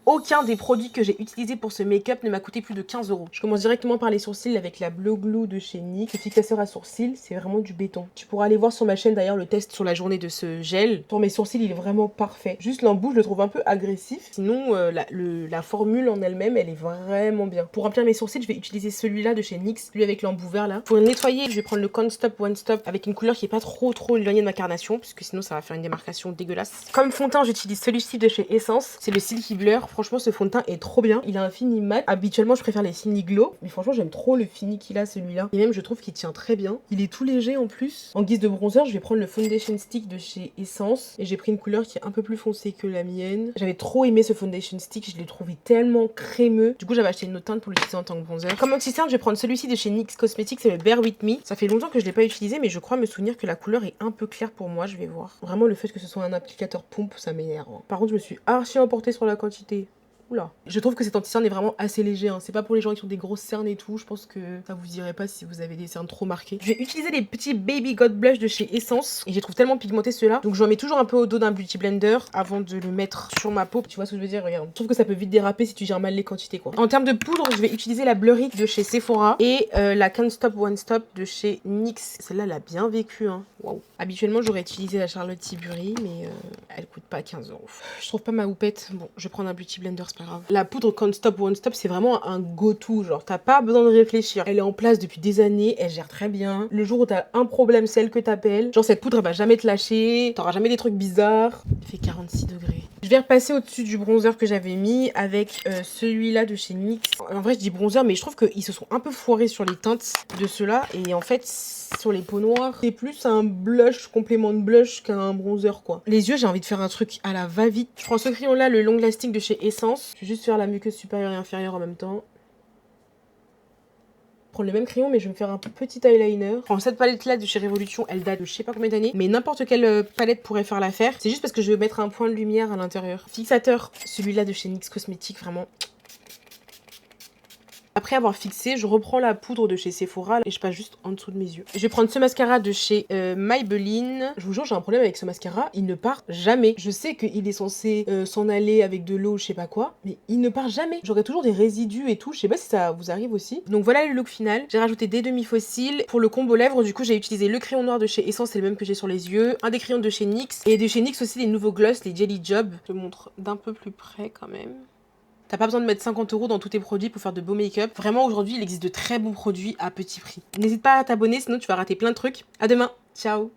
aucun des produits que j'ai utilisés pour ce make-up ne m'a coûté plus de 15 €. Je commence directement par les sourcils avec la Bleu Glue de chez NYX. Le fixateur à sourcils, c'est vraiment du béton. Tu pourras aller voir sur ma chaîne d'ailleurs le test sur la journée de ce gel. Pour mes sourcils, il est vraiment parfait. Juste l'embout, je le trouve un peu agressif. Sinon, la formule en elle-même, elle est vraiment bien. Pour remplir mes sourcils, je vais utiliser celui-là de chez NYX, lui avec l'embout vert là. Pour nettoyer, je vais prendre le Can't Stop One Stop avec une couleur qui est pas trop éloignée de ma carnation, parce que sinon ça va faire une démarcation dégueulasse. Comme fond de teint, j'utilise celui-ci de chez Essence. C'est le Silky Blur. Franchement, ce fond de teint est trop bien. Il a un fini mat. Habituellement, je préfère les fini glow, mais franchement, j'aime trop le fini qu'il a celui-là. Et même, je trouve qu'il tient très bien. Il est tout léger en plus. En guise de bronzer, je vais prendre le Foundation Stick de chez Essence. Et j'ai pris une couleur qui est un peu plus foncée que la mienne. J'avais trop aimé ce Foundation Stick. Je l'ai trouvé tellement crémeux. Du coup, j'avais acheté une autre teinte pour l'utiliser en tant que bronzer. Comme anti-cerne, je vais prendre celui-ci de chez NYX Cosmetics. C'est le Bear With Me. Ça fait longtemps que je l'ai pas utilisé, mais je crois me souvenir que la couleur est un peu claire pour moi. Je vais voir. Vraiment, le fait que ce soit un applicateur pompe, ça m'énerve. Par contre, je me suis archi emportée sur la quantité. Oula. Je trouve que cet anti-cerne est vraiment assez léger, hein. C'est pas pour les gens qui ont des grosses cernes et tout. Je pense que ça vous irait pas si vous avez des cernes trop marquées. Je vais utiliser les petits Baby God Blush de chez Essence. Et je les trouve tellement pigmentés ceux-là. Donc j'en mets toujours un peu au dos d'un beauty blender avant de le mettre sur ma peau. Tu vois ce que je veux dire? Regarde. Je trouve que ça peut vite déraper si tu gères mal les quantités quoi. En termes de poudre, je vais utiliser la Blurry de chez Sephora et la Can't Stop One Stop de chez NYX. Celle-là, elle a bien vécu, hein. Waouh. Habituellement, j'aurais utilisé la Charlotte Tilbury, mais elle coûte pas 15 €. Je trouve pas ma houppette. Bon, je vais prendre un beauty blender, c'est pas grave. La poudre Can't Stop One Stop, c'est vraiment un go-to. Genre, t'as pas besoin de réfléchir. Elle est en place depuis des années, elle gère très bien. Le jour où t'as un problème, c'est elle que t'appelles. Genre, cette poudre, elle va jamais te lâcher. T'auras jamais des trucs bizarres. Il fait 46 degrés. Je vais repasser au-dessus du bronzer que j'avais mis avec celui-là de chez NYX. En vrai, je dis bronzer, mais je trouve qu'ils se sont un peu foirés sur les teintes de ceux-là. Et en fait, sur les peaux noires, c'est plus un blush, complément de blush qu'un bronzer, quoi. Les yeux, j'ai envie de faire un truc à la va-vite. Je prends ce crayon-là, le Long Lasting de chez Essence. Je vais juste faire la muqueuse supérieure et inférieure en même temps. Prendre le même crayon, mais je vais me faire un petit eyeliner. Je prends cette palette là de chez Révolution, elle date de je sais pas combien d'années, mais n'importe quelle palette pourrait faire l'affaire. C'est juste parce que je vais mettre un point de lumière à l'intérieur. Fixateur, celui-là de chez NYX Cosmetics, vraiment. Après avoir fixé, je reprends la poudre de chez Sephora et je passe juste en dessous de mes yeux. Je vais prendre ce mascara de chez Maybelline. Je vous jure, j'ai un problème avec ce mascara. Il ne part jamais. Je sais qu'il est censé s'en aller avec de l'eau, je sais pas quoi, mais il ne part jamais. J'aurai toujours des résidus et tout. Je sais pas si ça vous arrive aussi. Donc voilà le look final. J'ai rajouté des demi-fossiles. Pour le combo lèvres, du coup, j'ai utilisé le crayon noir de chez Essence, c'est le même que j'ai sur les yeux. Un des crayons de chez NYX. Et de chez NYX aussi, les nouveaux gloss, les Jelly Job. Je te montre d'un peu plus près quand même. T'as pas besoin de mettre 50 € dans tous tes produits pour faire de beaux make-up. Vraiment, aujourd'hui, il existe de très bons produits à petit prix. N'hésite pas à t'abonner, sinon tu vas rater plein de trucs. À demain. Ciao.